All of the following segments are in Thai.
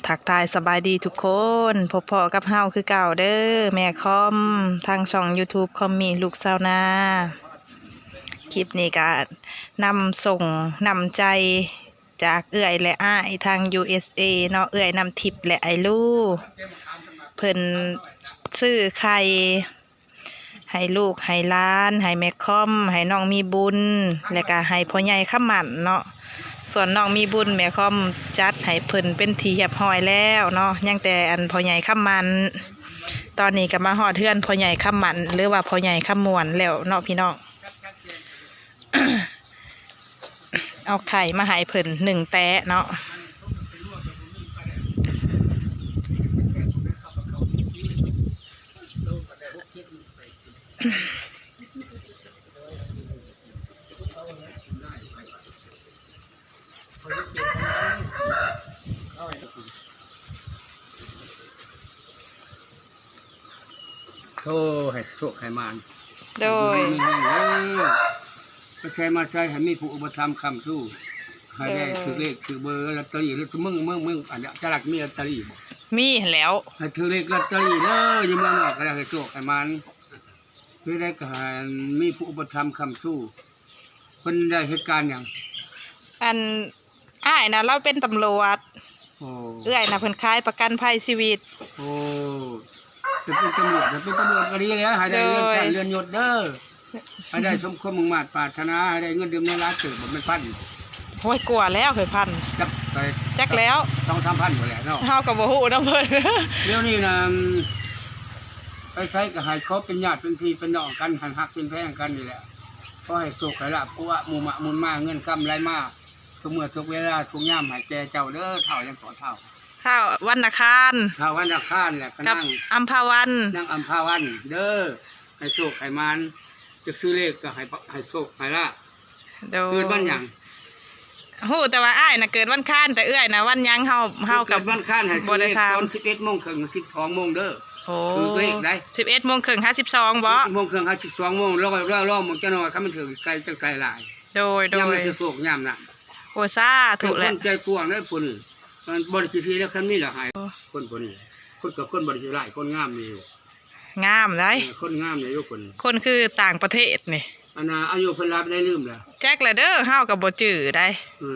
ทักทายสบายดีทุกคนพบพอกับเฮาคือเก่าเด้อแม่คอมทางช่อง YouTube คอมมีลูกสาวนาคลิปนี้ก็นำส่งนำใจจากเอื้อยและอ้ายทาง USA เนาะเอื้อยนำทิพย์และไอลูเพิ่นซื้อไข่ให้ลูกให้หล้านให้แม่คอมให้น้องมีบุญและก็ให้พ่อใหญ่ขมั่นเนาะส่วนน้องมีบุญแม่คอมจัดให้เพิ่นเป็นที่เรียบร้อยแล้วเนาะยังแต่อันพ่อใหญ่ขมั่นตอนนี้ก็มาฮอดเทือนพ่อใหญ่ขมั่นหรือว่าพ่อใหญ่ขมวนแล้วเนาะพี่น้อง เอาไข่มาให้เพิ่น1 แตะเนาะโธ่ให้โชคให้มานโดยก็ใช้มาใช้ให้มีผู้อุปถัมภ์ค้ำสู้ให้ได้ถือเลขถือเบอร์ลอตเตอรี่หรือมึงอันเนี้ยจะหลักมีลอตเตอรี่บ่มีแล้ว ให้ถือเลขลอตเตอรี่เด้ออย่ามาหลอกก็ได้ให้โชคให้มานเพื่อได้ก็ให้มีผู้อุปถัมภ์ค้ำสู้เพิ่นได้เหตุการณ์หยังอันอ้ายนะเราเป็นตำรวจโอ้เอื้อยนะเพิ่นขายประกันภัยชีวิตโอ้เป็นตำรวจก็ดีแล้วให้ได้เลื่อนชั้นเลื่อนยศเด้อให้ได้สมความมุ่งมั่นปรารถนาให้ได้เงินเดือนในร้านเกิดบ่แม่นพันโอ้ยกลัวแล้วเคยพันจักแล้วต้อง3,000บ่แหละเนาะเฮาก็บ่ฮู้นำเพิ่น เดี๋ยวนี้นะไปใช้ก็ให้ครบเป็นญาติเป็นพี่เป็นน้องกันหันหักเป็นแพงกันนี่แหละขอให้สุขให้ลาภกุวะหมู่มะมุนมาเงินคำไหลมาทุกเมื่อทุกเวลาทุกยามให้แก่เจ้าเด้อเฒ่ายังขอเฒ่าข้าววันอังคาร เฒ่าวันอังคารแหละก็นั่งอัมพวันนั่งอัมพวันเด้อให้สุขให้มันจะซื้อเลขก็ให้สุขให้ลาภเกิดวันหยังฮู้แต่ว่าอ้ายน่ะเกิดวันค้านแต่เอื้อยน่ะวันหยังเฮากับวันค้านให้ซื้อเลขตอน 11:30 ถึง 12:00 เด้อโอ้คือเลขได้ 11:30 ถึง 12บ่11:30 ถึง 12:00แล้วก็รอมันจะน้อยคันมันถึงไกลจังไกลหลายโดยยามมันสิสุขยามน่ะโอ้สาธุแหละคนใจกว้างได้พุ่นมันบ่ได้สิแล้วคันนี้ล่ะหายคนพุ่นนี่คนกับคนบ่ได้สิหลายคนงามนี่งามได้คนงามนี่อยู่คนคือต่างประเทศนี่อันน่ะอายุเพิ่นรับได้ลืมแล้วแจ็คละเด้อเฮาก็บ่จื้อได้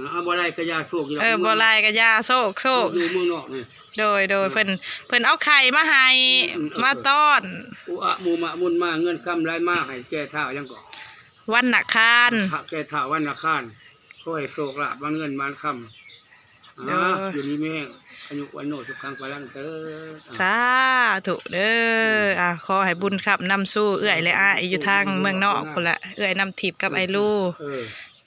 เอาบ่ได้ก็ยาโศกอยู่บ่ได้ก็ยาโศกอยู่เมืองนอกนี่โดยเพิ่นเอาไข่มาให้มาต้อนอุอะหมู่มะมุนมาเงินคำไหลมาให้แก่เฒ่ายังก็วันอังคารแก่เฒ่าวันอังคารขอให้โชคลาภเงินมาคำอยู่นี่แม่อายุวันโนทุกครั้งพลังเด้อสาธุเด้อขอให้บุญครับนำสู้เอื้อยและอ้ายอยู่ทางเมืองนอกพุ่นละเอื้อยนำทิพย์กับไอ้ลู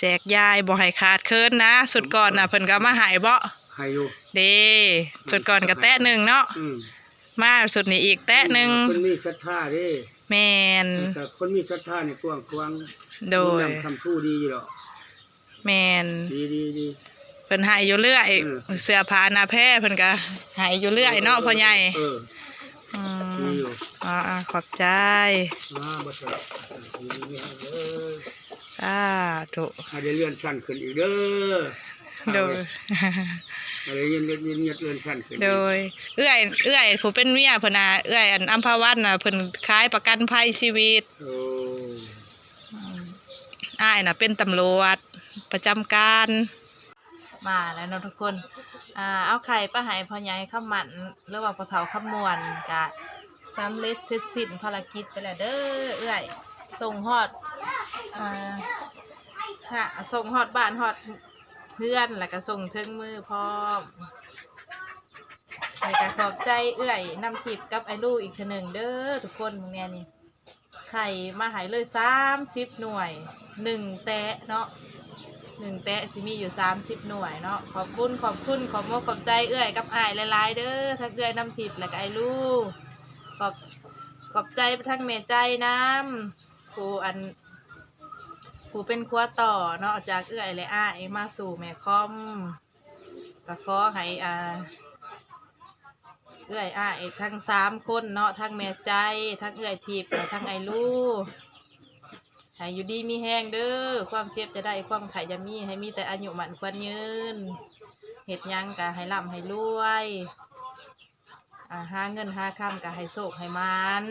แจกยายบ่ให้ขาดเคินนะสุดก่อนน่ะเพิ่นก็มาให้บ่ให้อยู่เด้สุดก่อนก็แตะ1เนาะมาสุดนี้อีกแตะ1คนมีศรัทธาเด้แม่นแต่คนมีศรัทธานี่กว้างโดยคำสู้ดีอยู่ดอกแม่นดีเพิ่นให้อยู่เรื่อยเสื้อผ้าหน้าแพร่เพิ่นก็ให้อยู่เรื่อยเนาะพ่อใหญ่ขอบใจสาธุให้ได้เลื่อนชั้นขึ้นอีกเด้อโดยให้ได้เลื่อนชั้นขึ้นโดยเอื้อยผู้เป็นเมียเพิ่นน่ะเอื้อยอันอัมพวันน่ะเพิ่นขายประกันภัยชีวิตอ้ายน่ะเป็นตำรวจประจำการมาแล้วเนาะทุกคนเอาไข่ป้าหายพ่อใหญ่ข้าวมันหรือว่าปลาเผาข้าวมวนกะสำเร็จเสร็จสิ้นภารกิจไปแล้วเด้อเอื้อยส่งฮอดส่งฮอดบ้านฮอดเพื่อนแล้วก็ส่งถึงมือพร้อมแล้วก็ขอบใจเอื้อยนำทิพย์กับไอ้ลูกอีกทีหนึ่งเด้อทุกคนมึงเนี่ยนี่ไข่มาหายเลย30 หน่วย1 แตะเนาะ1 แตะสิมีอยู่30 หน่วยเนาะขอบคุณขอบมกขอบใจเอื้อยกับอ้ายหลายๆเด้อทั้งเอื้อยน้ำทิพย์และก็ไอ้ลูกขอบใจไปทั้งแม่ใจน้ำผู้เป็นครัวต่อเนาะจากเอื้อยและอ้ายมาสู่แม่คอมก็ขอให้เอื้อยอ้ายทั้ง3 คนเนาะทั้งแม่ใจทั้งเอื้อยทิพย์และทั้งไอ้ลูกให้อยู่ดีมีแห้งเด้อความเจ็บจะได้ความไข่จะมีให้มีแต่อายุหมันควรยืน เฮ็ดหยังก็ให้ร่ำให้รวยหาเงินหาค่ำก็ให้โชคให้มาน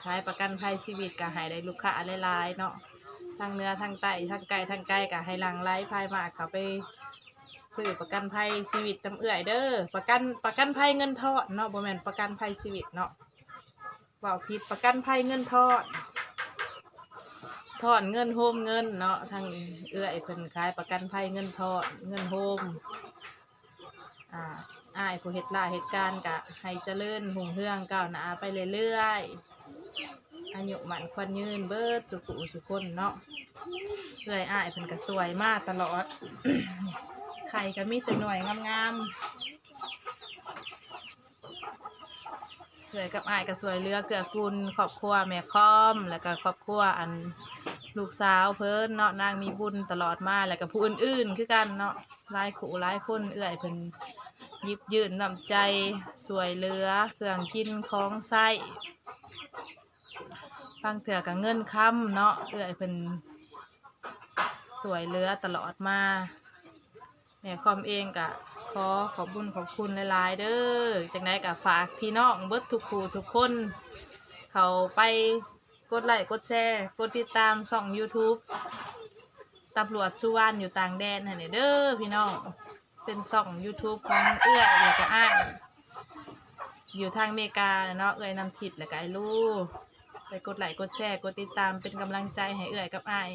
ขายประกันภัยชีวิตก็ให้ได้ลูกค้าหลายๆเนาะทั้งเหนือทั้งใต้ทั้งไกลทั้งไกลก็ให้หลั่งไหลภายมากเขาไปซื้อประกันภัยชีวิตจำเอื่อยเด้อประกันภัยเงินทอดเนาะบ่แม่นประกันภัยชีวิตเนาะเว้าผิดประกันภัยเงินทอดเงินโฮมเงินเนาะทางเอื้อยเพิ่นขายประกันภัยเงินทอดเงินโฮมอ้ายผู้เฮ็ดลาเหตุการณ์ก็ให้เจริญรุ่งเรืองก้าวหน้าไปเรื่อยๆอายุมั่นขวัญยืนเบิดสุขสุขคนเนาะเอื้อยอ้ายเพิ่นก็สวยมาตลอด ไข่ก็มีแต่หน่วยงามๆเอื้อยกับอ้ายก็สวยเรือเกื้อกูลครอบครัวแม่ค่อมแล้วก็ครอบครัวอันลูกสาวเพิ่นเนาะนางมีบุญตลอดมาแล้วก็ผู้อื่นๆคือกันเนาะหลายคู่หลายคนเอื้อยเพิ่นหยิบยื่นน้ำใจสวยเรือเครื่องกินของใช้บางเถื่อก็เงินค้ำเนาะเอื้อยเพิ่นสวยเรือตลอดมาแม่ค่อมเองก็ขอบคุณหลายๆเด้อจังได๋ก็ฝากพี่น้องเบิดทุกคู่ทุกคนเขาไปกดไลค์กดแชร์กดติดตามช่อง YouTube ตำรวจสุวรรณอยู่ต่างแดนให้เด้อพี่น้องเป็นช่อง YouTube ของเอื้อยแล้วก็อ้ายอยู่ทางอเมริกาเนาะเอื้อยนำทิพย์แล้วก็ไอ้ลูกไปกดไลค์กดแชร์กดติดตามเป็นกำลังใจให้เอื้อยกับอ้าย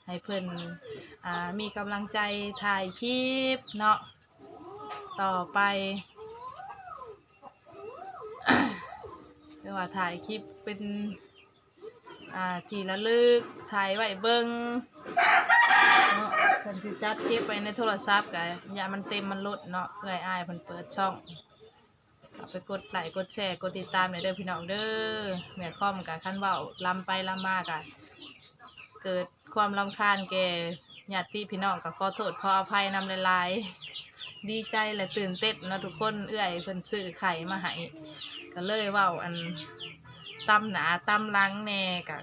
ให้เพิ่นมีกำลังใจถ่ายคลิปเนาะต่อไปเรียกว่าถ่ายคลิปเป็นทีละลึกถ่ายไว้เบิ่งเนาะเพิ่นสิจัดเก็บไว้ในโทรศัพท์ก็อย่ามันเต็มมันลดเนาะเอื้อยอ้ายเพิ่นเปิดช่องไปกดไลค์กดแชร์กดติดตามเด้อพี่น้องเด้อแม่ค่อมก็คันเว้าลำไปลำมาก็เกิดความรำคาญแก่ญาติพี่น้องก็ขอโทษขออภัยนำหลายๆดีใจและตื่นเต้นเนาะทุกคนเอื้อยเพิ่นซื้อไข่มาให้ก็เลยเว้าอันตำหนาตำหลังแน่ก็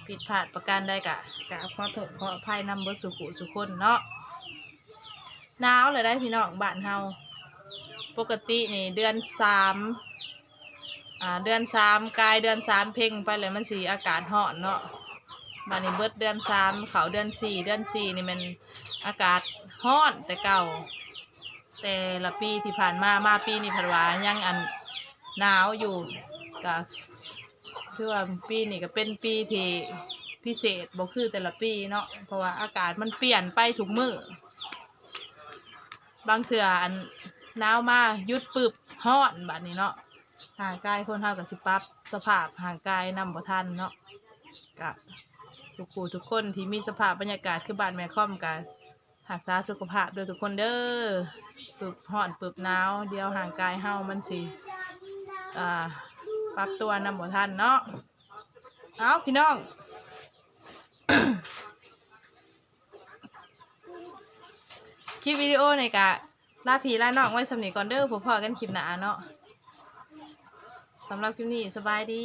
ผิดพลาดประการใดก็ขอโทษขออภัยนำเบิดสุขคนเนาะหนาวเลยได้พี่น้องบ้านเฮาปกตินี่เดือน3กายเดือน3เพ่งไปเลยมันสิอากาศร้อนเนาะบัดนี้เบิดเดือน3เข้าเดือน4นี่มันอากาศร้อนแต่เก่าแต่ละปีที่ผ่านมาปีนี้เพิ่นว่ายังอันหนาวอยู่ก็คือว่าปีนี้ก็เป็นปีที่พิเศษบ่คือแต่ละปีเนาะเพราะว่าอากาศมันเปลี่ยนไปทุกมื้อบางเทื่ออันหนาวมาหยุดปึบร้อนบัดนี้เนาะห่างกายคนเฮาก็สิปรับสภาพห่างกายนำบ่ทันเนาะก็ทุกคนที่มีสภาพบรรยากาศคือบ้านแม่ค่อมก็รักษาสุขภาพด้วยทุกคนเด้อปึบร้อนปึบหนาวเดี๋ยวห่างกายเฮามันสิปรับตัวนำบ่ทันเนาะเอาพี่น้อง คลิปวิดีโอนี่กะลาพี่ลาน้องไว้สำนีก่อนเด้อพบกันคลิปหน้าเนาะสำหรับคลิปนี้สบายดี